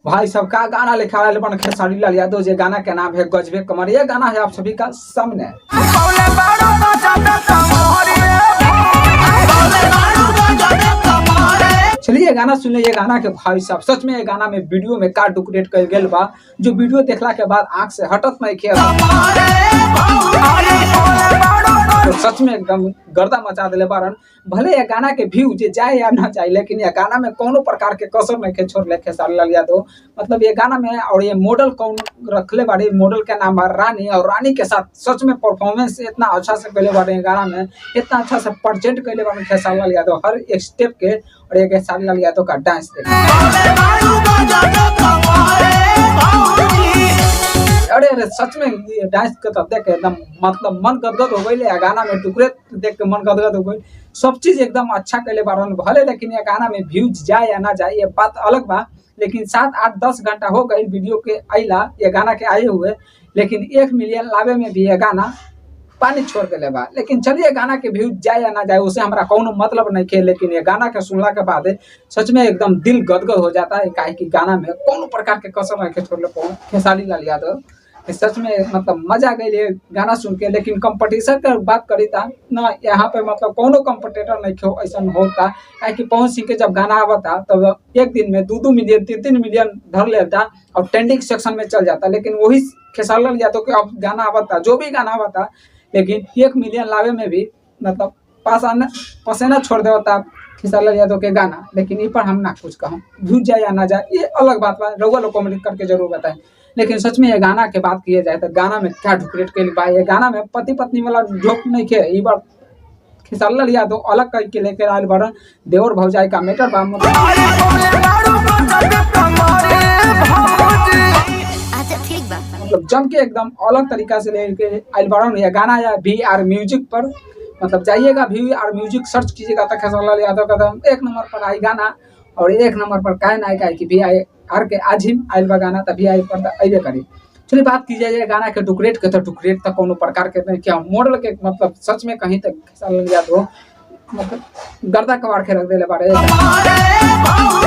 भाई साहब का गाना लिखा है अपन खेसारी लाल यादव जी। गाना का नाम है गजबे कमर। ये गाना है आप सभी का सामने। चलिए ये गाना सुनिए। ये गाना के भाई साहब सच में ये गाना में वीडियो में का डुकुरेट कर गेल बा, जो वीडियो देखला के बाद आंख से हटत नहीं खेल, तो सच में एकदम गर्दा मचा दिले बारन। भले ये गाना के व्यू जे जाए या ना जाए, लेकिन ये गाना में कोनो प्रकार के कसर नहीं छोड़ले खेसारी लाल यादव। मतलब ये गाना में और ये मॉडल कौन रखले बाड़ी, मॉडल का नाम है रानी, और रानी के साथ सच में परफॉर्मेंस इतना अच्छा से कैले बारे गाना में, इतना अच्छा से प्रेजेंट कैले बारे खेसारी लाल यादव हर एक स्टेप के। और ये खेसारी लाल यादव का डांस अरे सच में डांस के तो देख एकदम मतलब मन गदगद हो गई। गाना में टुकड़े देख के मन गदगद हो गई। सब चीज एकदम अच्छा कैले बारन भले, लेकिन ये गाना में व्यूज जाए या ना जाए ये बात अलग बा। लेकिन 7, 8, 10 घंटा हो गई वीडियो के आइला ये गाना के आए हुए, लेकिन 1 मिलियन लावे में भी ये गाना पानी छोड़ के बा। लेकिन चलिए गाना के व्यूज जाए या ना जाए उसे हमारा कोनो मतलब नहीं खे, लेकिन ये गाना के सुनला के बाद सच में एकदम दिल गदगद हो जाता है। काहे कि गाना में कोनो प्रकार के कसर नहीं छोड़ले खेसारी लाल यादव। सच में मतलब मजा गई गाना सुन के। लेकिन कंपटीशन का बात करी था ना, यहाँ पे मतलब कोनो कंपटीटर नहीं क्यों ऐसा होता। काहे कि पवन सिंह के जब गाना आवता तब एक दिन में 2-2 मिलियन 3-3 मिलियन धर लेता और ट्रेंडिंग सेक्शन में चल जाता। लेकिन वही खेसारी लाल यादव के अब गाना आवता, जो भी गाना आवता, लेकिन 1 मिलियन लावे में भी मतलब पसीना छोड़ देता खेसारी लाल यादव के गाना। लेकिन इस पर हम ना कुछ कहूँ, भूल जाए या ना जाए ये अलग बात बा, रउआ लोग कमेंट करके जरूर बताएं। लेकिन सच में ये गाना के बात किया जाए तो गाना में क्या डुकुरेट के बा। ये गाना में पति पत्नी वाला जोक नहीं के, ई बार खेसारी लाल यादव अलग करके लेकर आयल बड़न। देवर भौजाई का मैटर बा, मतलब जम के एकदम अलग तरीका से लेके आयल बड़न। ये गाना या VR म्यूजिक पर मतलब जाइएगा, VR म्यूजिक सर्च कीजिएगा तो खेसारी लाल यादव का एकदम 1 नंबर पर आई गाना। और 1 नंबर पर काहे ना कि VR के आजिम आयल बा गाना, तभी आई पर अबे करी। चलिए बात की जाए गाना के डुकुरेट के, तो डुकुरेट तक कोनो प्रकार के नहीं क्या मॉडल के मतलब सच में कहीं तक खेसारी लाल यादव मतलब गर्दा कबाड़ के रख देले बारे।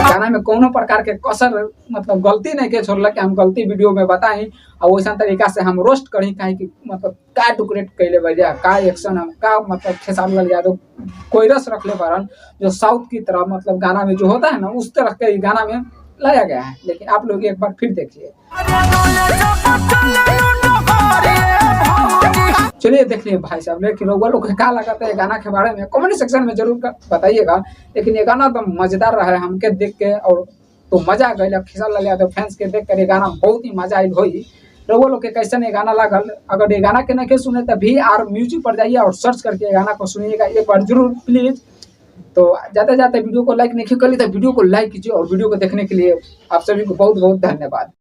गाना में कोनो प्रकार के कसर मतलब गलती नहीं के छोड़ल कि हम गलती वीडियो में बताई और वैसा तरीका से हम रोस्ट करी। काहे कि मतलब का डुकुरेट कैले बजा, का एक्शन हम का मतलब खेसारी लाल यादव कोइरस रखले बारन, जो साउथ की तरह मतलब गाना में जो होता है ना उस तरह के गाना में लाया गया है। लेकिन आप लोग एक बार फिर देखिए। चलिए देख लिए भाई साहब। लेकिन लोग क्या लगता है गाना के बारे में कमेंट सेक्शन में जरूर बताइएगा। लेकिन ये गाना तो मजेदार रहा है हमके देख के, और तो मजा आ गई खेसारी लाल यादव फैंस के देख कर। ये गाना बहुत ही मजा आई हुई। लोगों लोग के कैसे ये गाना लागल, अगर ये गाना के नहीं सुने तो VR म्यूजिक पर जाइए और सर्च करके ये गाना को सुनिएगा एक बार जरूर प्लीज। तो जाते जाते वीडियो को लाइक नहीं कर ली तो वीडियो को लाइक कीजिए, और वीडियो को देखने के लिए आप सभी को बहुत बहुत धन्यवाद।